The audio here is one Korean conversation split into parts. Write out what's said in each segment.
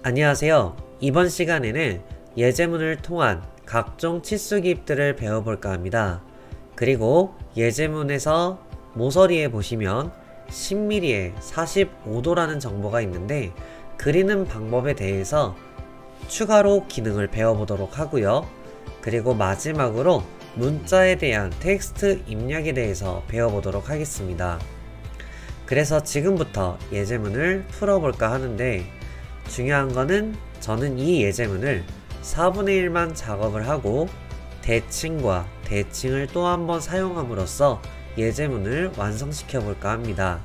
안녕하세요. 이번 시간에는 예제문을 통한 각종 치수 기입들을 배워볼까 합니다. 그리고 예제문에서 모서리에 보시면 10mm에 45도라는 정보가 있는데 그리는 방법에 대해서 추가로 기능을 배워보도록 하고요. 그리고 마지막으로 문자에 대한 텍스트 입력에 대해서 배워보도록 하겠습니다. 그래서 지금부터 예제문을 풀어볼까 하는데 중요한 거는 저는 이 예제문을 4분의 1만 작업을 하고 대칭과 대칭을 또 한 번 사용함으로써 예제문을 완성시켜 볼까 합니다.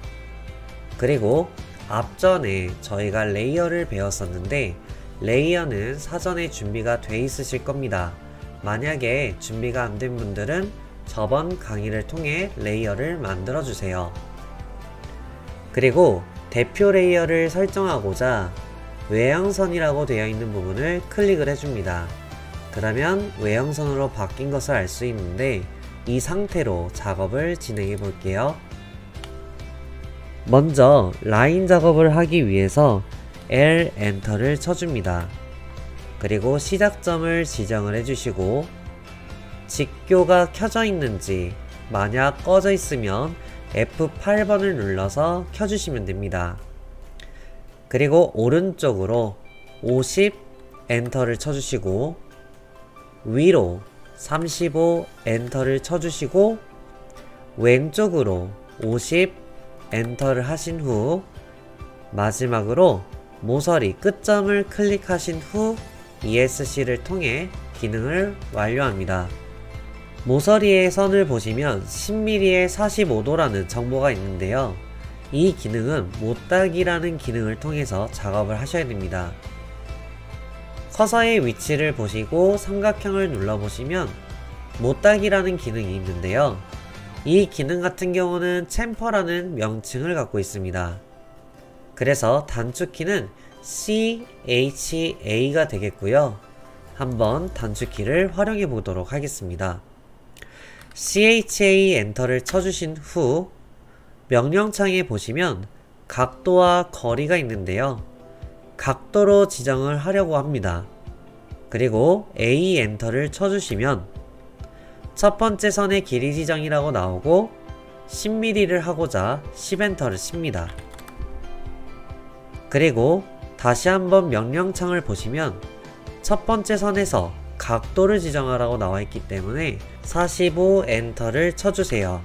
그리고 앞전에 저희가 레이어를 배웠었는데 레이어는 사전에 준비가 돼 있으실 겁니다. 만약에 준비가 안 된 분들은 저번 강의를 통해 레이어를 만들어 주세요. 그리고 대표 레이어를 설정하고자 외형선이라고 되어 있는 부분을 클릭을 해줍니다. 그러면 외형선으로 바뀐 것을 알 수 있는데 이 상태로 작업을 진행해 볼게요. 먼저 라인 작업을 하기 위해서 L 엔터를 쳐줍니다. 그리고 시작점을 지정을 해주시고 직교가 켜져 있는지 만약 꺼져 있으면 F8번을 눌러서 켜주시면 됩니다. 그리고 오른쪽으로 50 엔터를 쳐주시고 위로 35 엔터를 쳐주시고 왼쪽으로 50 엔터를 하신 후 마지막으로 모서리 끝점을 클릭하신 후 ESC를 통해 기능을 완료합니다. 모서리의 선을 보시면 10mm에 45도라는 정보가 있는데요. 이 기능은 못따기라는 기능을 통해서 작업을 하셔야 됩니다. 커서의 위치를 보시고 삼각형을 눌러보시면 못따기라는 기능이 있는데요. 이 기능 같은 경우는 챔퍼라는 명칭을 갖고 있습니다. 그래서 단축키는 CHA가 되겠고요. 한번 단축키를 활용해 보도록 하겠습니다. CHA 엔터를 쳐주신 후 명령창에 보시면 각도와 거리가 있는데요. 각도로 지정을 하려고 합니다. 그리고 A 엔터를 쳐주시면 첫 번째 선의 길이 지정이라고 나오고 10mm를 하고자 10 엔터를 칩니다. 그리고 다시 한번 명령창을 보시면 첫 번째 선에서 각도를 지정하라고 나와 있기 때문에 45 엔터를 쳐주세요.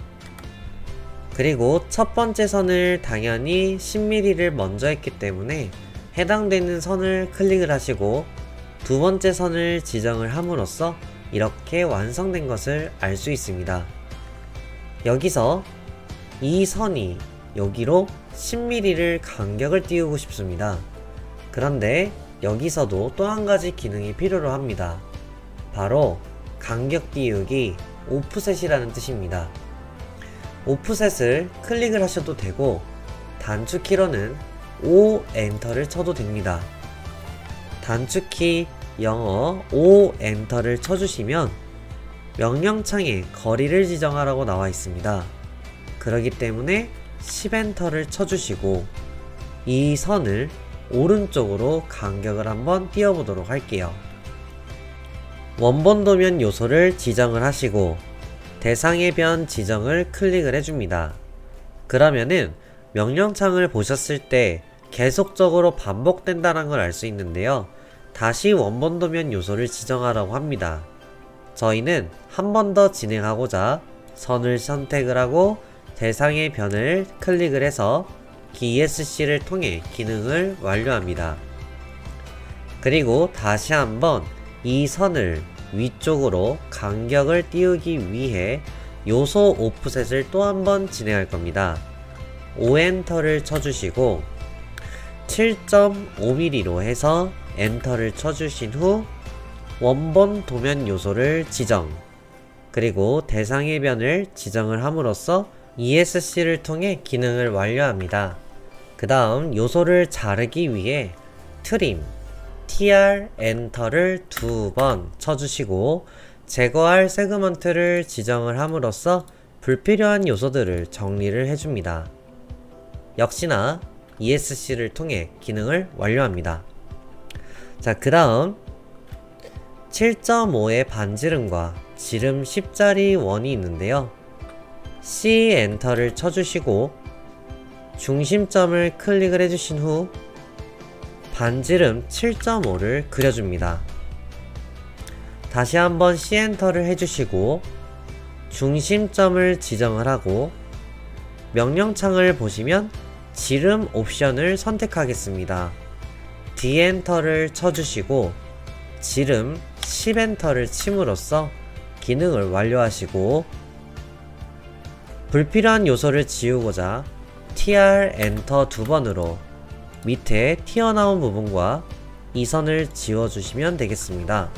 그리고 첫 번째 선을 당연히 10mm를 먼저 했기 때문에 해당되는 선을 클릭을 하시고 두 번째 선을 지정을 함으로써 이렇게 완성된 것을 알 수 있습니다. 여기서 이 선이 여기로 10mm를 간격을 띄우고 싶습니다. 그런데 여기서도 또 한 가지 기능이 필요로 합니다. 바로 간격 띄우기 오프셋이라는 뜻입니다. 오프셋을 클릭을 하셔도 되고 단축키로는 O 엔터를 쳐도 됩니다. 단축키 영어 O 엔터를 쳐주시면 명령창에 거리를 지정하라고 나와 있습니다. 그렇기 때문에 10 엔터를 쳐주시고 이 선을 오른쪽으로 간격을 한번 띄워보도록 할게요. 원본 도면 요소를 지정을 하시고 대상의 변 지정을 클릭을 해줍니다. 그러면은 명령창을 보셨을 때 계속적으로 반복된다는 걸 알 수 있는데요. 다시 원본 도면 요소를 지정하라고 합니다. 저희는 한 번 더 진행하고자 선을 선택을 하고 대상의 변을 클릭을 해서 ESC를 통해 기능을 완료합니다. 그리고 다시 한번 이 선을 위쪽으로 간격을 띄우기 위해 요소 오프셋을 또 한 번 진행할 겁니다. O 엔터를 쳐주시고 7.5mm로 해서 엔터를 쳐주신 후 원본 도면 요소를 지정 그리고 대상의 변을 지정을 함으로써 ESC를 통해 기능을 완료합니다. 그 다음 요소를 자르기 위해 트림 TR 엔터를 두 번 쳐주시고 제거할 세그먼트를 지정을 함으로써 불필요한 요소들을 정리를 해줍니다. 역시나 ESC를 통해 기능을 완료합니다. 자, 그 다음 7.5의 반지름과 지름 10짜리 원이 있는데요. C 엔터를 쳐주시고 중심점을 클릭을 해주신 후 반지름 7.5를 그려줍니다. 다시 한번 C 엔터를 해주시고 중심점을 지정을 하고 명령창을 보시면 지름 옵션을 선택하겠습니다. D 엔터를 쳐주시고 지름 10 엔터를 침으로써 기능을 완료하시고 불필요한 요소를 지우고자 TR 엔터 2번으로 밑에 튀어나온 부분과 이 선을 지워주시면 되겠습니다.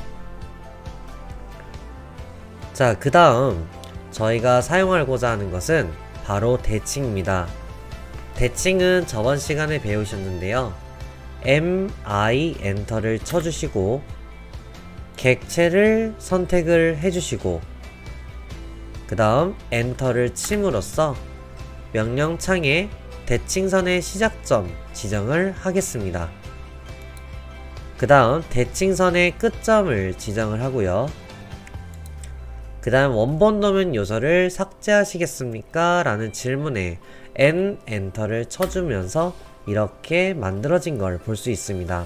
자, 그 다음 저희가 사용하고자 하는 것은 바로 대칭입니다. 대칭은 저번 시간에 배우셨는데요. MI 엔터를 쳐주시고 객체를 선택을 해주시고 그 다음 엔터를 침으로써 명령창에 대칭선의 시작점 지정을 하겠습니다. 그 다음 대칭선의 끝점을 지정을 하고요. 그 다음 원본 도면 요소를 삭제하시겠습니까? 라는 질문에 N 엔터를 쳐주면서 이렇게 만들어진 걸 볼 수 있습니다.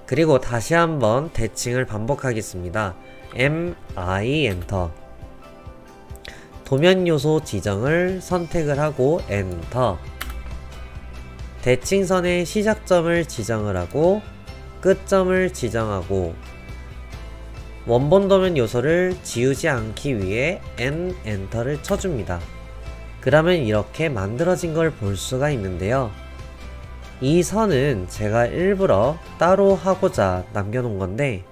그리고 다시 한번 대칭을 반복하겠습니다. MI 엔터 도면 요소 지정을 선택을 하고 엔터 대칭선의 시작점을 지정을 하고 끝점을 지정하고 원본 도면 요소를 지우지 않기 위해 N 엔터를 쳐줍니다. 그러면 이렇게 만들어진 걸 볼 수가 있는데요. 이 선은 제가 일부러 따로 하고자 남겨놓은 건데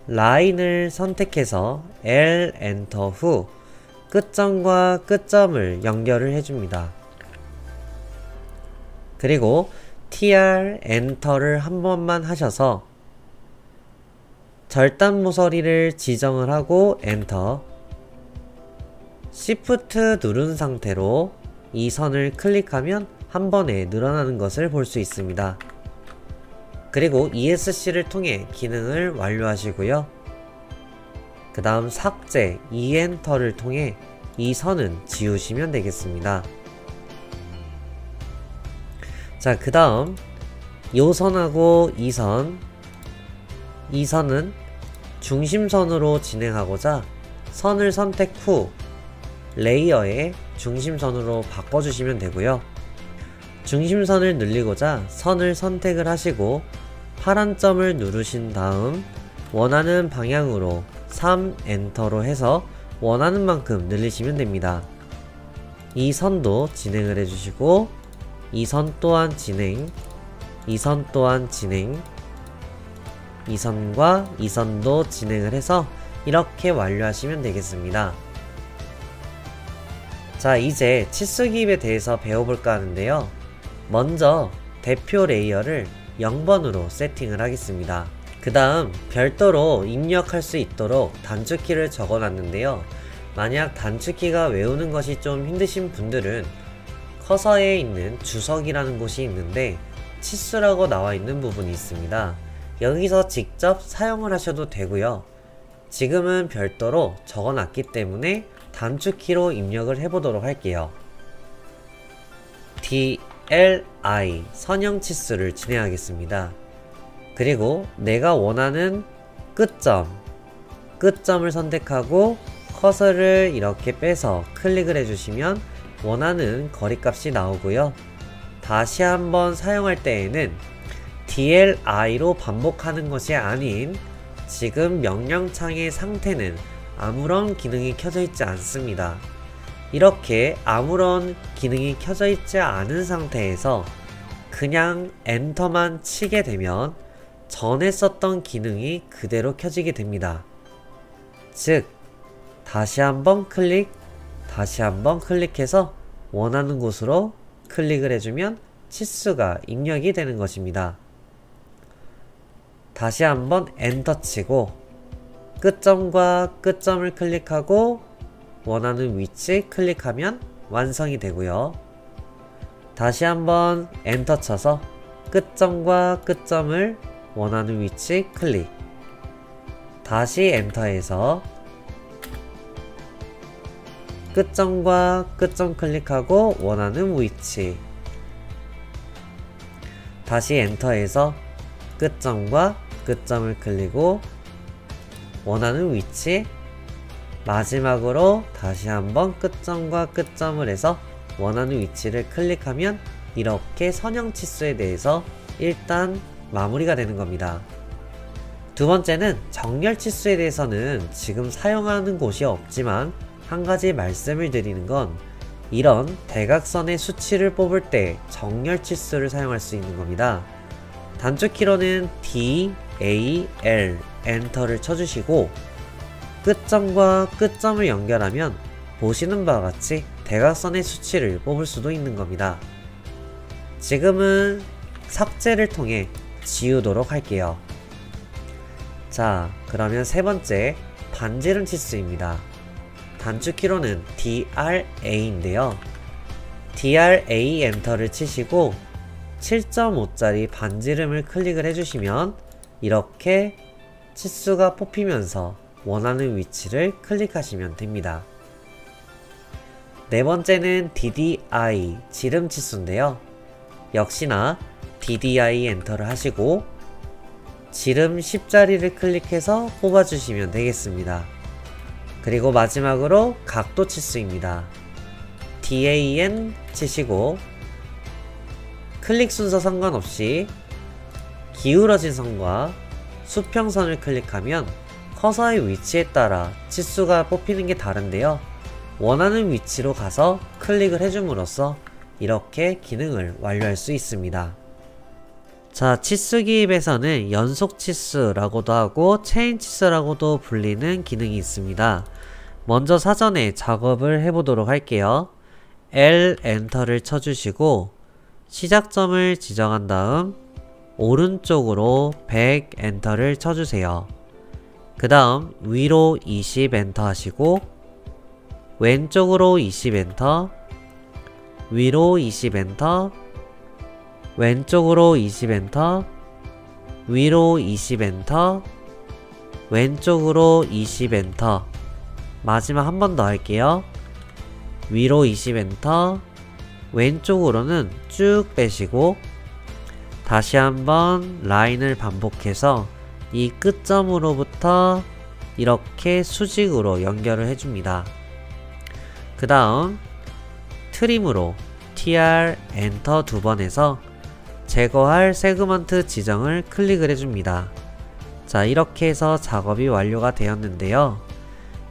라인을 선택해서 L 엔터 후 끝점과 끝점을 연결을 해줍니다. 그리고 TR 엔터를 한 번만 하셔서 절단 모서리를 지정을 하고 엔터 Shift 누른 상태로 이 선을 클릭하면 한 번에 늘어나는 것을 볼 수 있습니다. 그리고 ESC를 통해 기능을 완료하시고요. 그 다음 삭제 E 엔터를 통해 이 선은 지우시면 되겠습니다. 자, 그 다음 요 선하고 이 선은 중심선으로 진행하고자 선을 선택 후 레이어에 중심선으로 바꿔주시면 되고요. 중심선을 늘리고자 선을 선택을 하시고 파란 점을 누르신 다음 원하는 방향으로 3 엔터로 해서 원하는 만큼 늘리시면 됩니다. 이 선도 진행을 해주시고 이 선 또한 진행, 이 선 또한 진행, 이 선과 이 선도 진행을 해서 이렇게 완료하시면 되겠습니다. 자, 이제 치수 기입에 대해서 배워볼까 하는데요. 먼저 대표 레이어를 0번으로 세팅을 하겠습니다. 그 다음 별도로 입력할 수 있도록 단축키를 적어놨는데요. 만약 단축키가 외우는 것이 좀 힘드신 분들은 커서에 있는 주석이라는 곳이 있는데 치수라고 나와 있는 부분이 있습니다. 여기서 직접 사용을 하셔도 되고요. 지금은 별도로 적어놨기 때문에 단축키로 입력을 해보도록 할게요. DLI 선형 치수를 진행하겠습니다. 그리고 내가 원하는 끝점을 선택하고 커서를 이렇게 빼서 클릭을 해주시면 원하는 거리값이 나오고요. 다시 한번 사용할 때에는 DLI로 반복하는 것이 아닌 지금 명령창의 상태는 아무런 기능이 켜져 있지 않습니다. 이렇게 아무런 기능이 켜져 있지 않은 상태에서 그냥 엔터만 치게 되면 전에 썼던 기능이 그대로 켜지게 됩니다. 즉 다시 한번 클릭, 다시 한번 클릭해서 원하는 곳으로 클릭을 해주면 치수가 입력이 되는 것입니다. 다시 한번 엔터 치고 끝점과 끝점을 클릭하고 원하는 위치 클릭하면 완성이 되고요. 다시 한번 엔터 쳐서 끝점과 끝점을 원하는 위치 클릭. 다시 엔터해서 끝점과 끝점 클릭하고 원하는 위치. 다시 엔터해서 끝점과 끝점을 클릭하고 원하는 위치. 마지막으로 다시 한번 끝점과 끝점을 해서 원하는 위치를 클릭하면 이렇게 선형 치수에 대해서 일단 마무리가 되는 겁니다. 두 번째는 정렬 치수에 대해서는 지금 사용하는 곳이 없지만 한 가지 말씀을 드리는 건 이런 대각선의 수치를 뽑을 때 정렬 치수를 사용할 수 있는 겁니다. 단축키로는 D, A, L 엔터를 쳐주시고 끝점과 끝점을 연결하면 보시는 바와 같이 대각선의 수치를 뽑을 수도 있는 겁니다. 지금은 삭제를 통해 지우도록 할게요. 자, 그러면 세 번째 반지름 치수입니다. 단축키로는 DRA인데요. DRA 엔터를 치시고 7.5짜리 반지름을 클릭을 해주시면 이렇게 치수가 뽑히면서 원하는 위치를 클릭하시면 됩니다. 네 번째는 DDI 지름 치수인데요. 역시나 DDI 엔터를 하시고 지름 10자리를 클릭해서 뽑아주시면 되겠습니다. 그리고 마지막으로 각도 치수입니다. DAN 치시고 클릭 순서 상관없이 기울어진 선과 수평선을 클릭하면 커서의 위치에 따라 치수가 뽑히는 게 다른데요. 원하는 위치로 가서 클릭을 해줌으로써 이렇게 기능을 완료할 수 있습니다. 자, 치수 기입에서는 연속 치수라고도 하고 체인 치수라고도 불리는 기능이 있습니다. 먼저 사전에 작업을 해보도록 할게요. L 엔터를 쳐주시고 시작점을 지정한 다음 오른쪽으로 100 엔터를 쳐주세요. 그 다음 위로 20 엔터 하시고 왼쪽으로 20 엔터, 위로 20 엔터, 왼쪽으로 20 엔터, 위로 20 엔터, 왼쪽으로 20 엔터. 마지막 한 번 더 할게요. 위로 20 엔터, 왼쪽으로는 쭉 빼시고 다시 한번 라인을 반복해서 이 끝점으로부터 이렇게 수직으로 연결을 해줍니다. 그 다음 트림으로 TR 엔터 두 번 해서 제거할 세그먼트 지정을 클릭을 해줍니다. 자, 이렇게 해서 작업이 완료가 되었는데요.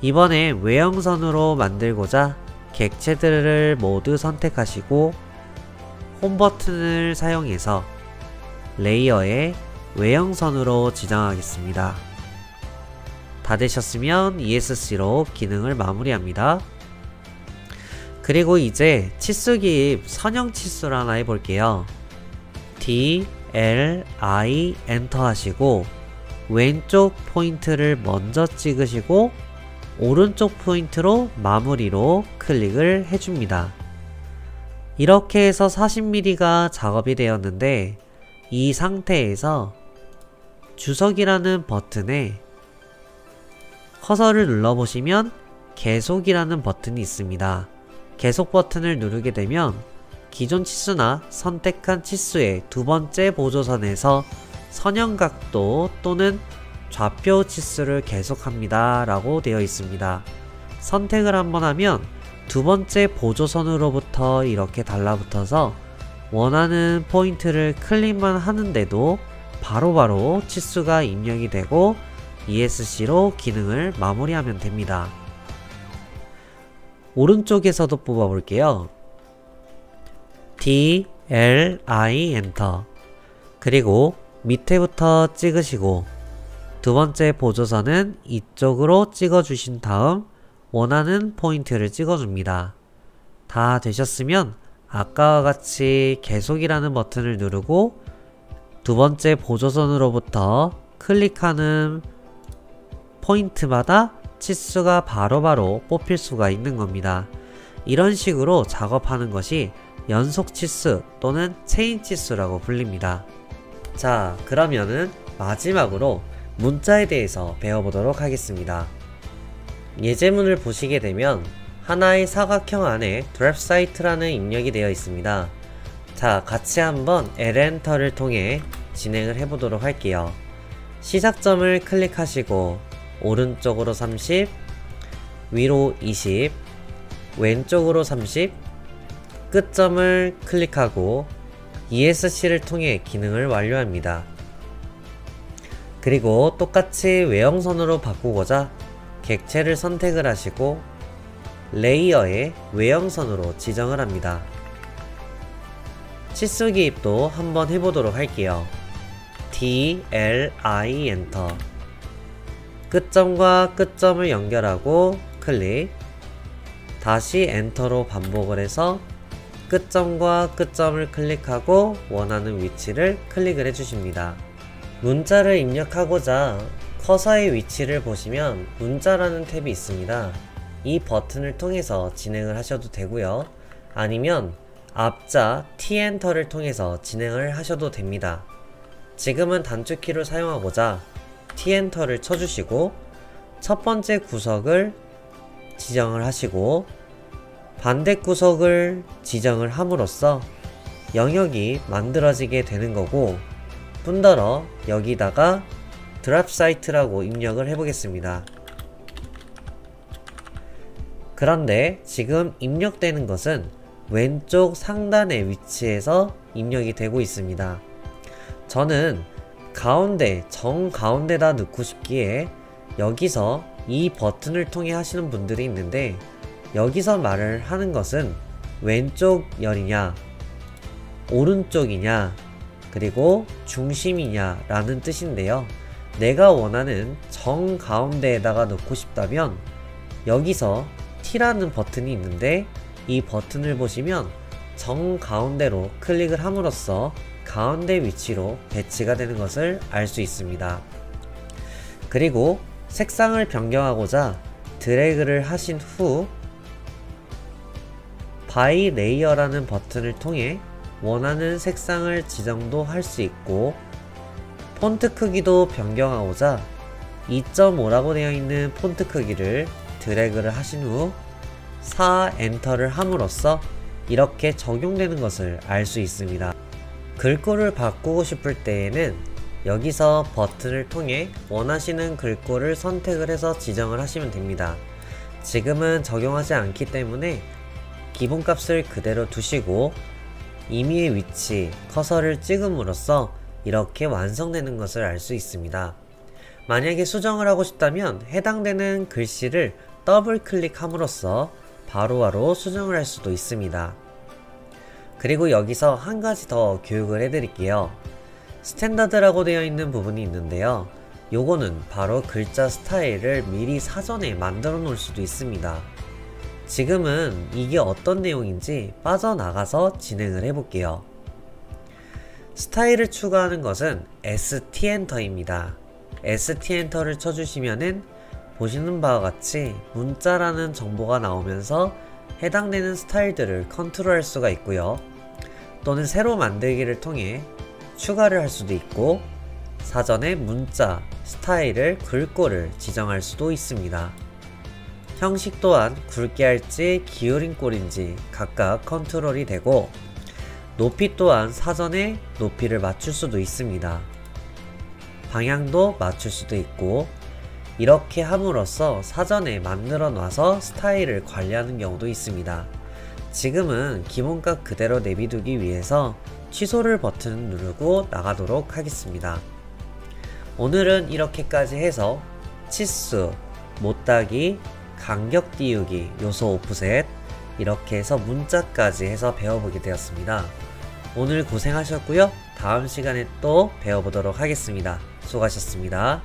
이번에 외형선으로 만들고자 객체들을 모두 선택하시고 홈 버튼을 사용해서 레이어에 외형선으로 지정하겠습니다. 다 되셨으면 ESC로 기능을 마무리합니다. 그리고 이제 치수 기입 선형 치수를 하나 해볼게요. D, L, I 엔터 하시고 왼쪽 포인트를 먼저 찍으시고 오른쪽 포인트로 마무리로 클릭을 해줍니다. 이렇게 해서 40mm가 작업이 되었는데 이 상태에서 주석이라는 버튼에 커서를 눌러보시면 계속이라는 버튼이 있습니다. 계속 버튼을 누르게 되면 기존 치수나 선택한 치수의 두 번째 보조선에서 선형각도 또는 좌표 치수를 계속합니다 라고 되어 있습니다. 선택을 한번 하면 두 번째 보조선으로부터 이렇게 달라붙어서 원하는 포인트를 클릭만 하는데도 바로바로 치수가 입력이 되고 ESC로 기능을 마무리하면 됩니다. 오른쪽에서도 뽑아볼게요. D, L, I 엔터. 그리고 밑에부터 찍으시고 두 번째 보조선은 이쪽으로 찍어주신 다음 원하는 포인트를 찍어줍니다. 다 되셨으면 아까와 같이 계속이라는 버튼을 누르고 두 번째 보조선으로부터 클릭하는 포인트마다 치수가 바로바로 뽑힐 수가 있는 겁니다. 이런 식으로 작업하는 것이 연속 치수 또는 체인 치수라고 불립니다. 자, 그러면은 마지막으로 문자에 대해서 배워보도록 하겠습니다. 예제문을 보시게 되면 하나의 사각형 안에 드랍사이트라는 입력이 되어 있습니다. 자, 같이 한번 엘엔터를 통해 진행을 해보도록 할게요. 시작점을 클릭하시고 오른쪽으로 30, 위로 20, 왼쪽으로 30, 끝점을 클릭하고 ESC를 통해 기능을 완료합니다. 그리고 똑같이 외형선으로 바꾸고자 객체를 선택을 하시고 레이어에 외형선으로 지정을 합니다. 치수 기입도 한번 해보도록 할게요. DLI 엔터. 끝점과 끝점을 연결하고 클릭, 다시 엔터로 반복을 해서 끝점과 끝점을 클릭하고 원하는 위치를 클릭을 해주십니다. 문자를 입력하고자 커서의 위치를 보시면 문자라는 탭이 있습니다. 이 버튼을 통해서 진행을 하셔도 되고요. 아니면 앞자 T-엔터를 통해서 진행을 하셔도 됩니다. 지금은 단축키를 사용하고자 T-엔터를 쳐주시고 첫 번째 구석을 지정을 하시고 반대 구석을 지정을 함으로써 영역이 만들어지게 되는 거고, 뿐더러 여기다가 드랍사이트라고 입력을 해보겠습니다. 그런데 지금 입력되는 것은 왼쪽 상단의 위치에서 입력이 되고 있습니다. 저는 가운데, 정가운데다 넣고 싶기에 여기서 이 버튼을 통해 하시는 분들이 있는데, 여기서 말을 하는 것은 왼쪽 열이냐 오른쪽이냐 그리고 중심이냐 라는 뜻인데요. 내가 원하는 정가운데에다가 넣고 싶다면 여기서 T라는 버튼이 있는데, 이 버튼을 보시면 정가운데로 클릭을 함으로써 가운데 위치로 배치가 되는 것을 알 수 있습니다. 그리고 색상을 변경하고자 드래그를 하신 후 바이 레이어라는 버튼을 통해 원하는 색상을 지정도 할 수 있고, 폰트 크기도 변경하고자 2.5라고 되어 있는 폰트 크기를 드래그를 하신 후 4 엔터를 함으로써 이렇게 적용되는 것을 알 수 있습니다. 글꼴을 바꾸고 싶을 때에는 여기서 버튼을 통해 원하시는 글꼴을 선택을 해서 지정을 하시면 됩니다. 지금은 적용하지 않기 때문에 기본값을 그대로 두시고 임의의 위치, 커서를 찍음으로써 이렇게 완성되는 것을 알 수 있습니다. 만약에 수정을 하고 싶다면 해당되는 글씨를 더블 클릭함으로써 바로바로 수정을 할 수도 있습니다. 그리고 여기서 한 가지 더 교육을 해드릴게요. 스탠다드라고 되어 있는 부분이 있는데요. 요거는 바로 글자 스타일을 미리 사전에 만들어 놓을 수도 있습니다. 지금은 이게 어떤 내용인지 빠져나가서 진행을 해볼게요. 스타일을 추가하는 것은 ST 엔터입니다. ST 엔터를 쳐주시면은 보시는 바와 같이 문자라는 정보가 나오면서 해당되는 스타일들을 컨트롤할 수가 있고요. 또는 새로 만들기를 통해 추가를 할 수도 있고, 사전에 문자, 스타일을 글꼴을 지정할 수도 있습니다. 형식 또한 굵게 할지 기울인 꼴인지 각각 컨트롤이 되고, 높이 또한 사전에 높이를 맞출 수도 있습니다. 방향도 맞출 수도 있고, 이렇게 함으로써 사전에 만들어 놔서 스타일을 관리하는 경우도 있습니다. 지금은 기본값 그대로 내비두기 위해서 취소를 버튼을 누르고 나가도록 하겠습니다. 오늘은 이렇게까지 해서 치수, 못따기, 간격 띄우기, 요소 오프셋, 이렇게 해서 문자까지 해서 배워보게 되었습니다. 오늘 고생하셨고요. 다음 시간에 또 배워보도록 하겠습니다. 수고하셨습니다.